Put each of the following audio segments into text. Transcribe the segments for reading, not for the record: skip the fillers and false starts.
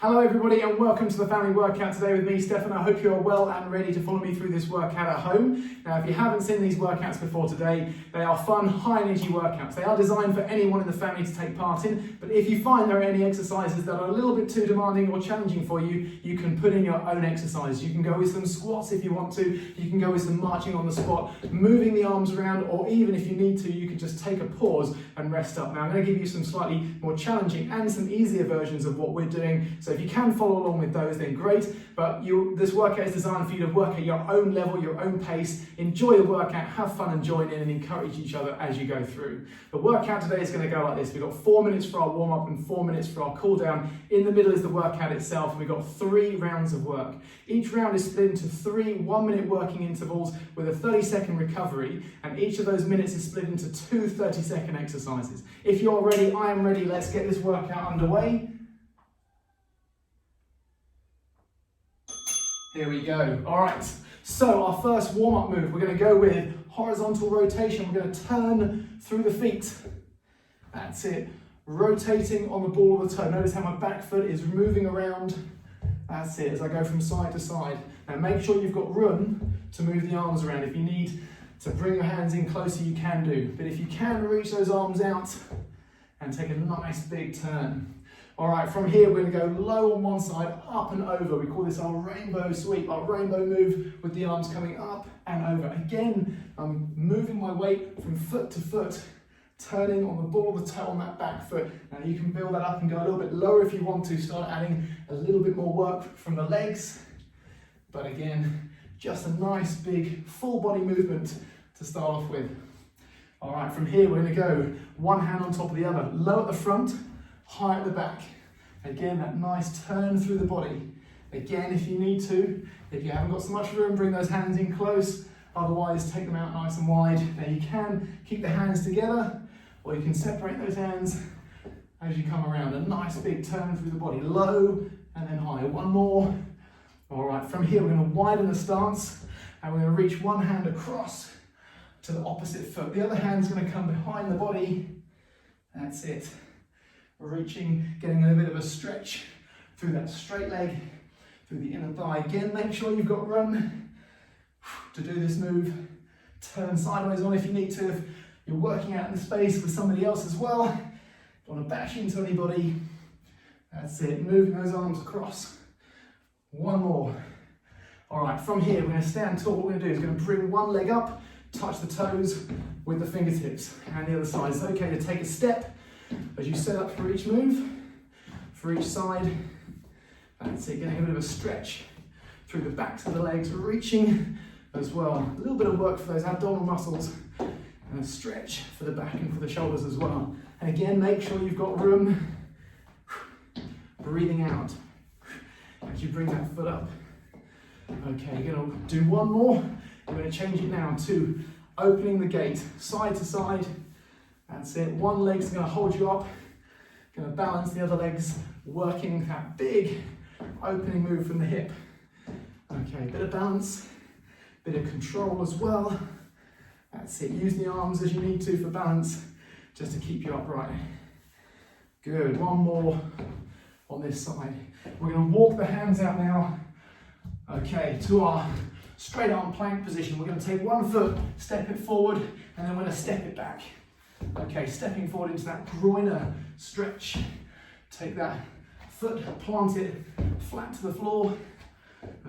Hello everybody and welcome to the family workout today with me, Stefan. I hope you're well and ready to follow me through this workout at home. Now if you haven't seen these workouts before today, they are fun, high energy workouts. They are designed for anyone in the family to take part in, but if you find there are any exercises that are a little bit too demanding or challenging for you, you can put in your own exercise. You can go with some squats if you want to, you can go with some marching on the spot, moving the arms around, or even if you need to, you can just take a pause and rest up. Now I'm going to give you some slightly more challenging and some easier versions of what we're doing. So if you can follow along with those, then great, but this workout is designed for you to work at your own level, your own pace, enjoy the workout, have fun and join in and encourage each other as you go through. The workout today is going to go like this. We've got 4 minutes for our warm-up and 4 minutes for our cool-down. In the middle is the workout itself, and we've got 3 rounds of work. Each round is split into 3 1-minute working intervals with a 30-second recovery, and each of those minutes is split into 2 30-second exercises. If you're ready, I am ready. Let's get this workout underway. Here we go. All right, so our first warm-up move, we're going to go with horizontal rotation. We're going to turn through the feet. That's it. Rotating on the ball of the toe. Notice how my back foot is moving around. That's it, as I go from side to side. Now make sure you've got room to move the arms around. If you need to bring your hands in closer, you can do. But if you can reach those arms out and take a nice big turn. All right, from here, we're gonna go low on one side, up and over. We call this our rainbow sweep, our rainbow move with the arms coming up and over. Again, I'm moving my weight from foot to foot, turning on the ball of the toe on that back foot. Now you can build that up and go a little bit lower if you want to, start adding a little bit more work from the legs. But again, just a nice big full body movement to start off with. All right, from here, we're gonna go one hand on top of the other, low at the front, high at the back. Again, that nice turn through the body. Again, if you need to, if you haven't got so much room, bring those hands in close. Otherwise, take them out nice and wide. Now you can keep the hands together, or you can separate those hands as you come around. A nice big turn through the body, low and then high. One more. All right, from here, we're going to widen the stance, and we're going to reach one hand across to the opposite foot. The other hand's going to come behind the body. That's it. Reaching, getting a bit of a stretch through that straight leg, through the inner thigh. Again, make sure you've got room to do this move. Turn sideways on if you need to. If you're working out in the space with somebody else as well, don't want to bash into anybody. That's it, moving those arms across. One more. All right, from here, we're going to stand tall. What we're going to do is we're going to bring one leg up, touch the toes with the fingertips, and the other side. It's okay to take a step as you set up for each move, for each side. That's it, getting a bit of a stretch through the backs of the legs, reaching as well. A little bit of work for those abdominal muscles, and a stretch for the back and for the shoulders as well. And again, make sure you've got room. Breathing out as you bring that foot up. Okay, you're gonna do one more. We're gonna change it now to opening the gate, side to side. That's it, one leg's gonna hold you up, gonna balance the other legs, working that big opening move from the hip. Okay, bit of balance, bit of control as well. That's it, use the arms as you need to for balance, just to keep you upright. Good, one more on this side. We're gonna walk the hands out now, okay, to our straight arm plank position. We're gonna take one foot, step it forward, and then we're gonna step it back. Okay, stepping forward into that groiner stretch. Take that foot, plant it flat to the floor.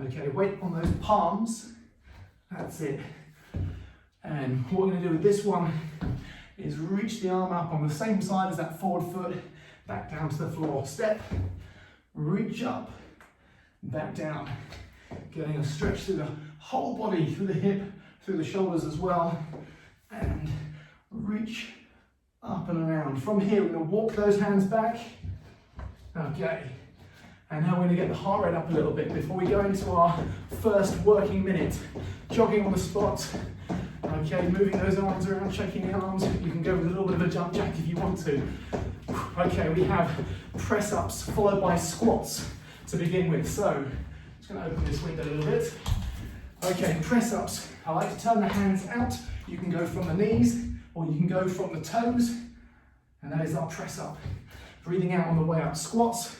Okay, weight on those palms. That's it. And what we're going to do with this one is reach the arm up on the same side as that forward foot, back down to the floor. Step, reach up, back down. Getting a stretch through the whole body, through the hip, through the shoulders as well. And reach up and around. From here, we're going to walk those hands back. Okay. And now we're going to get the heart rate up a little bit before we go into our first working minute. Jogging on the spot. Okay, moving those arms around, shaking the arms. You can go with a little bit of a jump jack if you want to. Okay, we have press-ups followed by squats to begin with. So, I'm just going to open this window a little bit. Okay, press-ups. I like to turn the hands out. You can go from the knees or you can go from the toes. And that is our press-up. Breathing out on the way up. Squats.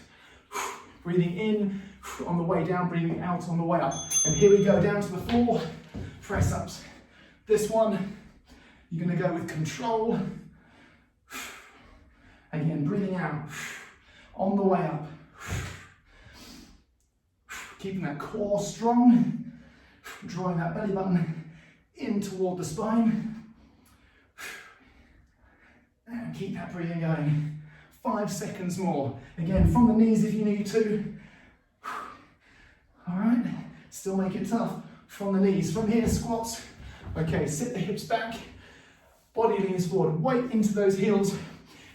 Breathing in on the way down, breathing out on the way up. And here we go, down to the floor, press ups. This one, you're gonna go with control. Again, breathing out on the way up. Keeping that core strong, drawing that belly button in toward the spine. And keep that breathing going. 5 seconds more. Again, from the knees if you need to. All right, still make it tough. From the knees, from here, squats. Okay, sit the hips back, body leans forward, weight into those heels,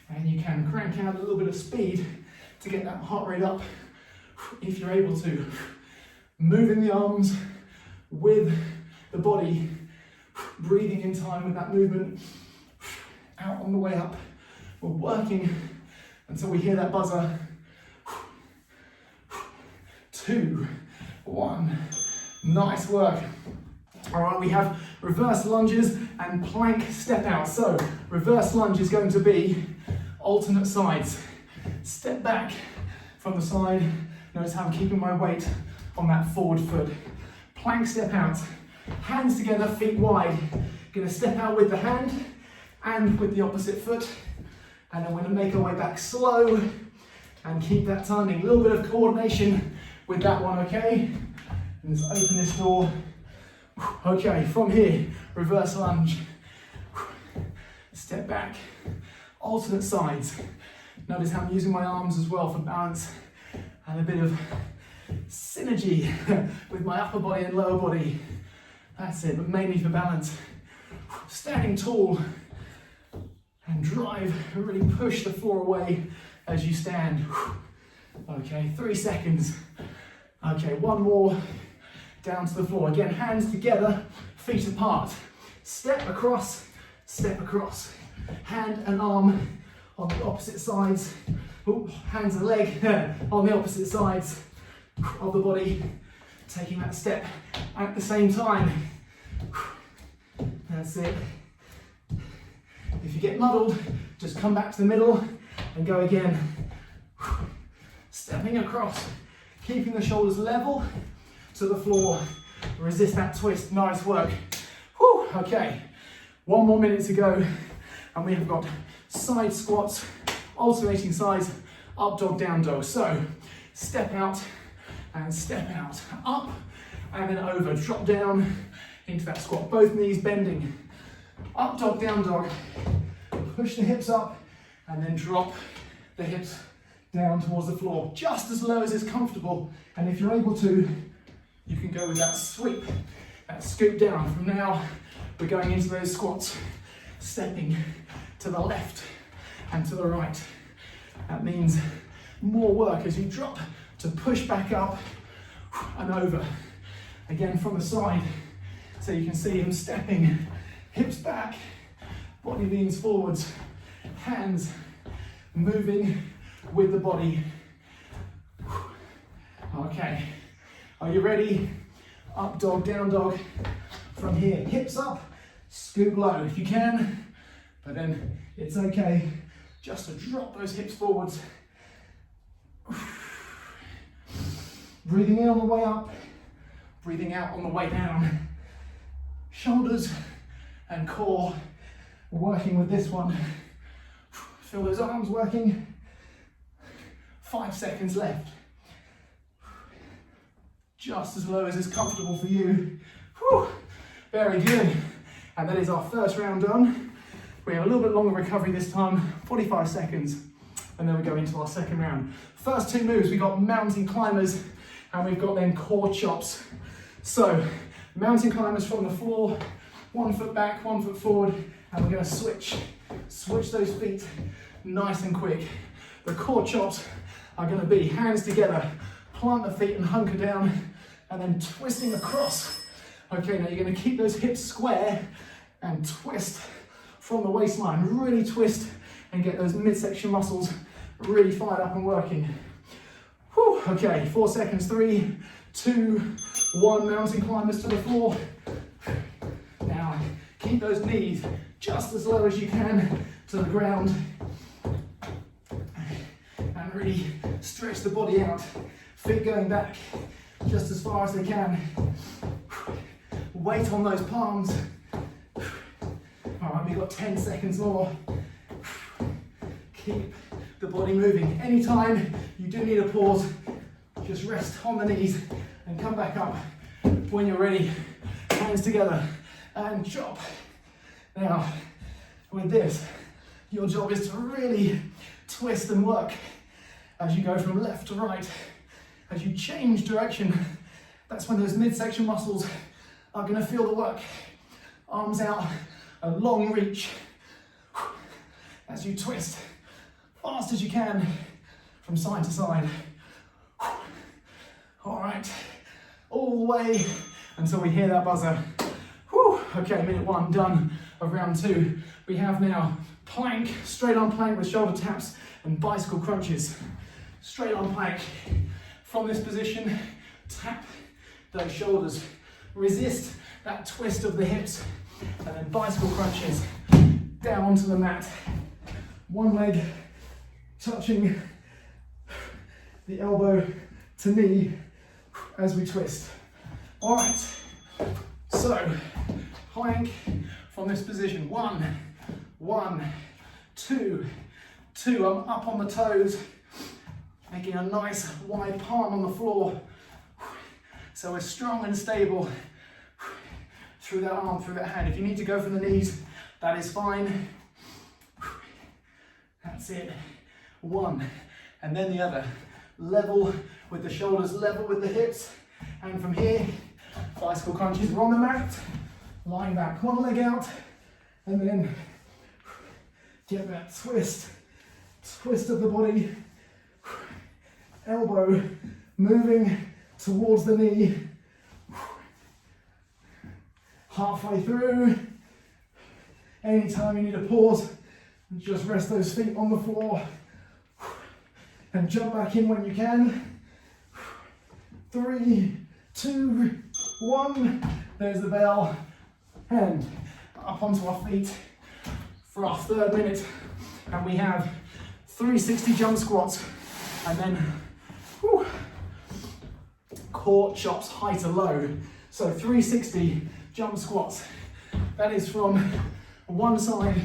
and you can crank out a little bit of speed to get that heart rate up if you're able to. Moving the arms with the body, breathing in time with that movement, out on the way up. We're working until we hear that buzzer. 2, 1, nice work. All right, we have reverse lunges and plank step out. So reverse lunge is going to be alternate sides. Step back from the side. Notice how I'm keeping my weight on that forward foot. Plank step out. Hands together, feet wide. Gonna step out with the hand and with the opposite foot. And then we're gonna make our way back slow and keep that timing. A little bit of coordination with that one, okay? And let's open this door. Okay, from here, reverse lunge. Step back. Alternate sides. Notice how I'm using my arms as well for balance and a bit of synergy with my upper body and lower body. That's it, but mainly for balance. Standing tall and drive, really push the floor away as you stand. Okay, 3 seconds. Okay, one more, down to the floor. Again, hands together, feet apart. Step across, hand and arm on the opposite sides. Ooh, hands and leg on the opposite sides of the body. Taking that step at the same time. That's it. If you get muddled, just come back to the middle and go again. Stepping across, keeping the shoulders level to the floor. Resist that twist, nice work. Whew, okay, 1 more minute to go. And we have got side squats, alternating sides, up dog, down dog. So, step out and step out. Up and then over, drop down into that squat. Both knees bending. Up dog, down dog. Push the hips up and then drop the hips down towards the floor. Just as low as is comfortable. And if you're able to, you can go with that sweep, that scoop down. From now, we're going into those squats, stepping to the left and to the right. That means more work as you drop to push back up and over. Again from the side, so you can see him stepping, hips back, body leans forwards, hands moving with the body. Okay, are you ready? Up dog, down dog. From here, hips up, scoop low if you can, but then it's okay just to drop those hips forwards. Breathing in on the way up, breathing out on the way down. Shoulders and core working with this one. Feel those arms working. 5 seconds left. Just as low as is comfortable for you. Whew. Very good. And that is our first round done. We have a little bit longer recovery this time, 45 seconds. And then we go into our second round. First 2 moves, we got mountain climbers and we've got then core chops. So, mountain climbers from the floor, 1 foot back, 1 foot forward, and we're gonna switch those feet nice and quick. The core chops are gonna be hands together, plant the feet and hunker down, and then twisting across. Okay, now you're gonna keep those hips square and twist from the waistline. Really twist and get those midsection muscles really fired up and working. Whew. Okay, 4 seconds, 3, 2, 1, mountain climbers to the floor. Now, keep those knees just as low as you can to the ground. And really Stretch the body out, feet going back just as far as they can. Weight on those palms. All right, we've got 10 seconds more. Keep the body moving. Anytime you do need a pause, just rest on the knees and come back up when you're ready. Hands together and chop. Now, with this, your job is to really twist and work as you go from left to right. As you change direction, that's when those midsection muscles are going to feel the work. Arms out, a long reach. As you twist, fast as you can, from side to side. All right, all the way until we hear that buzzer. Whew. Okay, minute 1 done of round 2. We have now plank, straight arm plank with shoulder taps and bicycle crunches. Straight arm plank. From this position, tap those shoulders. Resist that twist of the hips, and then bicycle crunches down onto the mat. One leg touching the elbow to knee as we twist. All right, so plank from this position. 1, 1, 2, 2. I'm up on the toes, making a nice wide palm on the floor. So we're strong and stable through that arm, through that hand. If you need to go from the knees, that is fine. That's it. 1, and then the other. Level with the shoulders, level with the hips. And from here, bicycle crunches. We're on the mat, lying back, one leg out, and then get that twist of the body. Elbow moving towards the knee. Halfway through. Anytime you need a pause, just rest those feet on the floor and jump back in when you can. 3, 2, 1. There's the bell. And up onto our feet for our 3rd minute. And we have 360 jump squats. And then core chops high to low. So 360 jump squats. That is from one side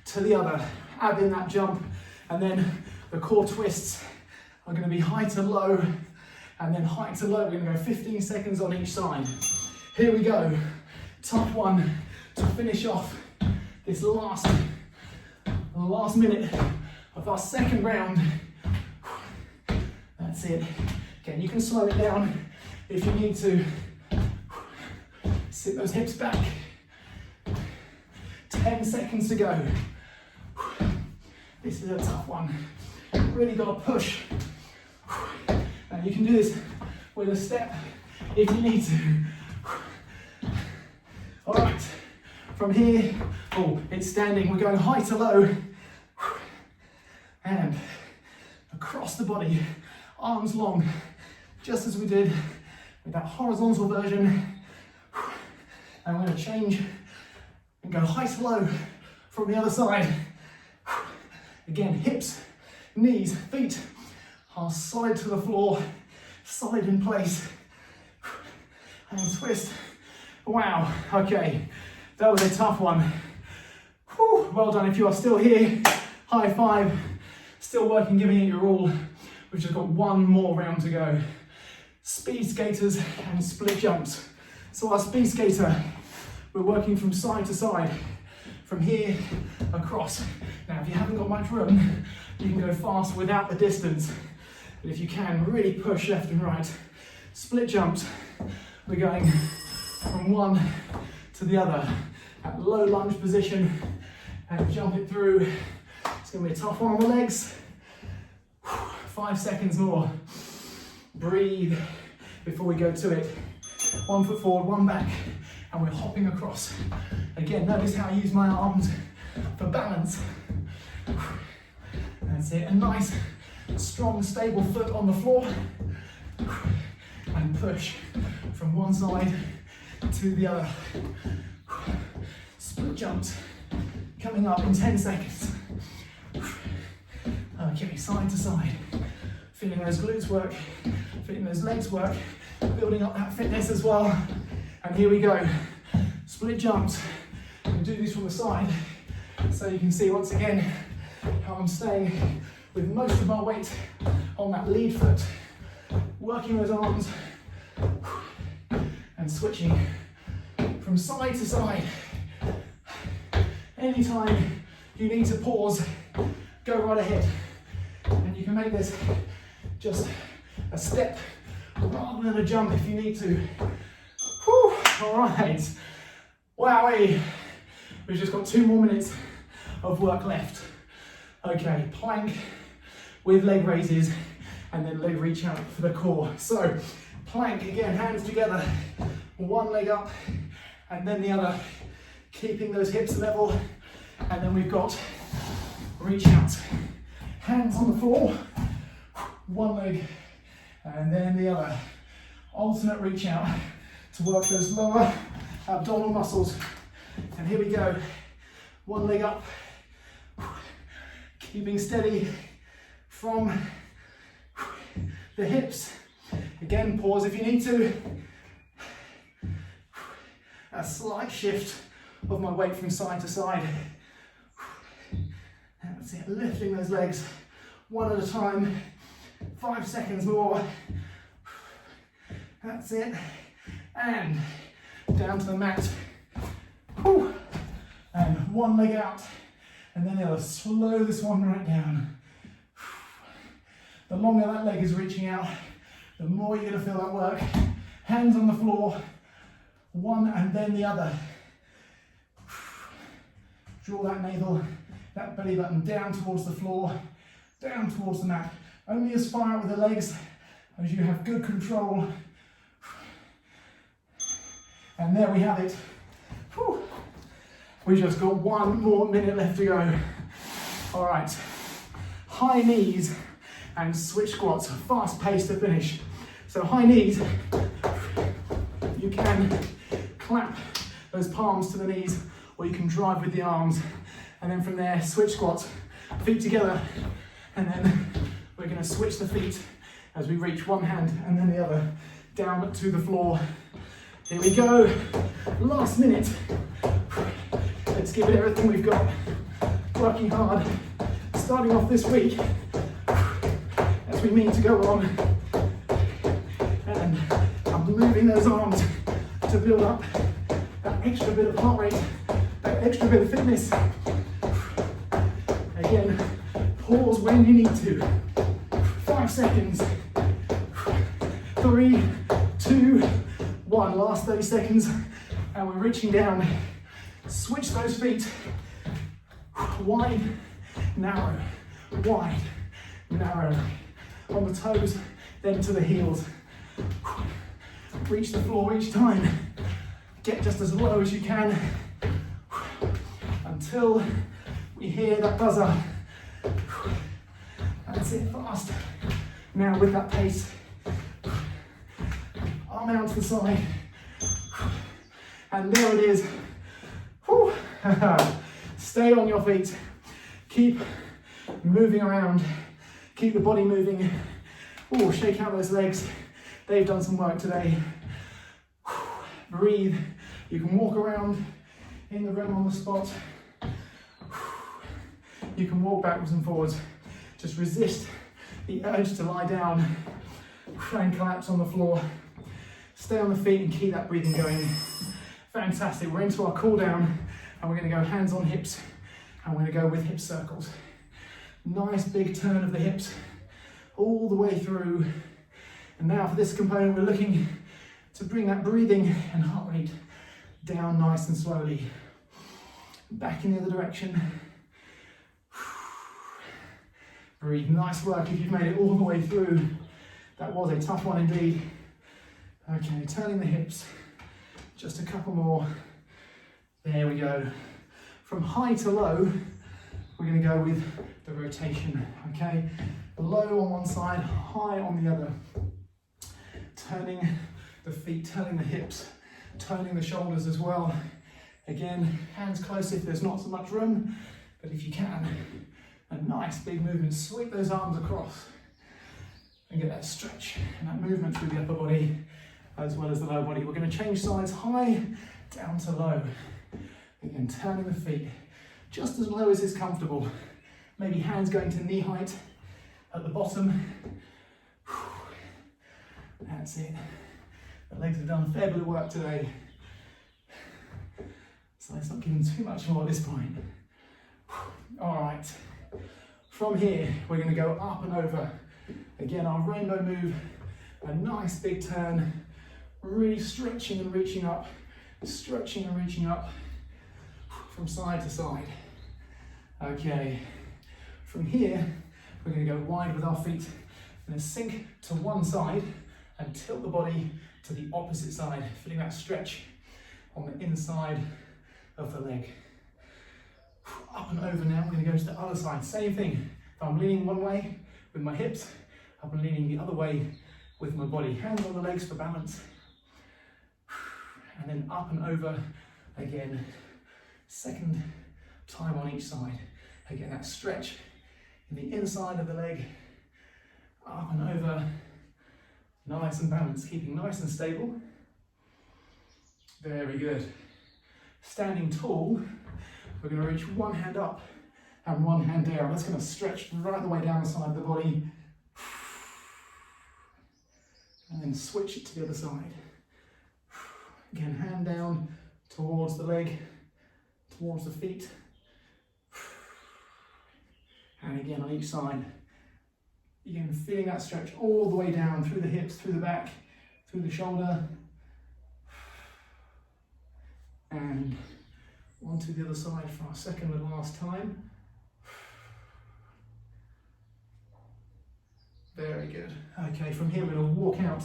to the other. Add in that jump, and then the core twists are going to be high to low, and then high to low. We're going to go 15 seconds on each side. Here we go. Tough one to finish off this last minute of our 2nd round. That's it. Again, you can slow it down if you need to. Sit those hips back. 10 seconds to go. This is a tough one. Really got to push. And you can do this with a step if you need to. All right, from here, it's standing. We're going high to low. And across the body, arms long, just as we did with that horizontal version. And we're going to change and go high to low from the other side. Again, hips, knees, feet are solid to the floor, solid in place. And twist. Wow, okay, that was a tough one. Whew, well done. If you are still here, high five. Still working, giving it your all. We've just got one more round to go. Speed skaters and split jumps. So our speed skater, we're working from side to side, from here across. Now, if you haven't got much room, you can go fast without the distance. But if you can, really push left and right. Split jumps, we're going from one to the other at low lunge position and jump it through. It's going to be a tough one on the legs. 5 seconds more. Breathe before we go to it. 1 foot forward, 1 back, and we're hopping across. Again, notice how I use my arms for balance. That's it. A nice, strong, stable foot on the floor. And push from one side to the other. Split jumps coming up in 10 seconds. Okay, side to side. Feeling those glutes work, feeling those legs work, building up that fitness as well. And here we go, split jumps. And do these from the side, so you can see once again how I'm staying with most of my weight on that lead foot, working those arms and switching from side to side. Anytime you need to pause, go right ahead. And you can make this just a step rather than a jump if you need to. Whew. All right, wowee. We've just got 2 more minutes of work left. Okay, plank with leg raises and then leg reach out for the core. So plank, again, hands together, one leg up and then the other, keeping those hips level. And then we've got reach out, hands on the floor, one leg and then the other. Alternate reach out to work those lower abdominal muscles. And here we go, one leg up, keeping steady from the hips. Again, pause if you need to. A slight shift of my weight from side to side. That's it, lifting those legs one at a time. 5 seconds more. That's it. And down to the mat. Whew. And one leg out. And then the other. Slow this one right down. The longer that leg is reaching out, the more you're going to feel that work. Hands on the floor. One and then the other. Draw that navel, that belly button down towards the floor, down towards the mat. Only as far out with the legs as you have good control. And there we have it. Whew. We've just got 1 more minute left to go. All right, high knees and switch squats, fast pace to finish. So high knees, you can clap those palms to the knees or you can drive with the arms. And then from there, switch squats, feet together. And then we're gonna switch the feet as we reach one hand and then the other down to the floor. Here we go, last minute. Let's give it everything we've got. Working hard, starting off this week as we mean to go on. And I'm moving those arms to build up that extra bit of heart rate, that extra bit of fitness. Again, pause when you need to. 5 seconds. 3, 2, 1. Last 30 seconds. And we're reaching down. Switch those feet. Wide, narrow, wide, narrow. On the toes, then to the heels. Reach the floor each time. Get just as low as you can until we hear that buzzer. That's it, fast. Now with that pace, arm out to the side. And there it is. Whew. Stay on your feet. Keep moving around. Keep the body moving. Oh, shake out those legs. They've done some work today. Breathe. You can walk around in the room on the spot. You can walk backwards and forwards. Just resist the urge to lie down and collapse on the floor. Stay on the feet and keep that breathing going. Fantastic. We're into our cool down and we're going to go hands on hips and we're going to go with hip circles. Nice big turn of the hips all the way through. And now for this component, we're looking to bring that breathing and heart rate down nice and slowly. Back in the other direction. Breathe, nice work if you've made it all the way through. That was a tough one indeed. Okay, turning the hips, just a couple more. There we go. From high to low, we're gonna go with the rotation, okay? Low on one side, high on the other. Turning the feet, turning the hips, turning the shoulders as well. Again, hands close if there's not so much room, but if you can, a nice big movement, sweep those arms across. And get that stretch and that movement through the upper body as well as the lower body. We're going to change sides, high down to low. Again, turning the feet just as low as is comfortable. Maybe hands going to knee height at the bottom. That's it. The legs have done a fair bit of work today. So let's not give them too much more at this point. All right. From here, we're going to go up and over. Again, our rainbow move, a nice big turn, really stretching and reaching up, stretching and reaching up from side to side. Okay, from here, we're going to go wide with our feet. We're going to sink to one side and tilt the body to the opposite side, feeling that stretch on the inside of the leg. Up and over now, we're going to go to the other side. Same thing. If I'm leaning one way with my hips, I'm leaning the other way with my body. Hands on the legs for balance. And then up and over again. Second time on each side. Again, that stretch in the inside of the leg. Up and over. Nice and balanced, keeping nice and stable. Very good. Standing tall, we're going to reach one hand up and one hand down. That's going to stretch right the way down the side of the body. And then switch it to the other side. Again, hand down towards the leg, towards the feet. And again on each side. Again, feeling that stretch all the way down through the hips, through the back, through the shoulder. And onto the other side for our second and last time. Very good. Okay, from here we're going to walk out,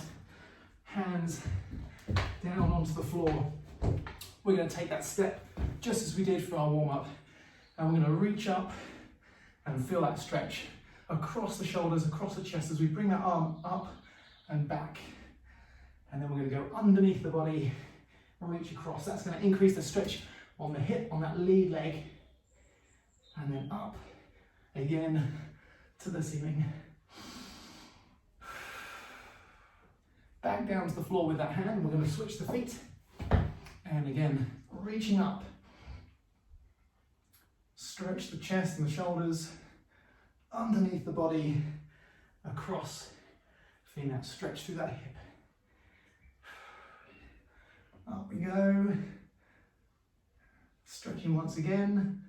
hands down onto the floor. We're going to take that step just as we did for our warm-up. And we're going to reach up and feel that stretch across the shoulders, across the chest as we bring that arm up and back. And then we're going to go underneath the body, reach across. That's going to increase the stretch on the hip, on that lead leg. And then up again to the ceiling. Back down to the floor with that hand. We're going to switch the feet. And again, reaching up. Stretch the chest and the shoulders underneath the body, across, feeling that stretch through that hip. Up we go. Stretching once again,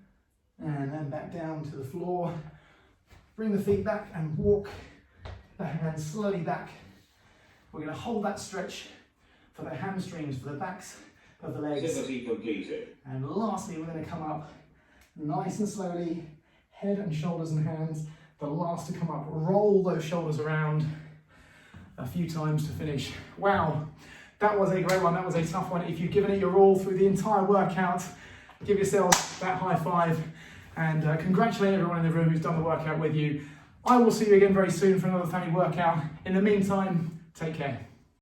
and then back down to the floor. Bring the feet back and walk the hands slowly back. We're going to hold that stretch for the hamstrings, for the backs of the legs. And lastly, we're going to come up nice and slowly, head and shoulders and hands. The last to come up, roll those shoulders around a few times to finish. Wow, that was a great one. That was a tough one. If you've given it your all through the entire workout, give yourself that high five and congratulate everyone in the room who's done the workout with you. I will see you again very soon for another family workout. In the meantime, take care.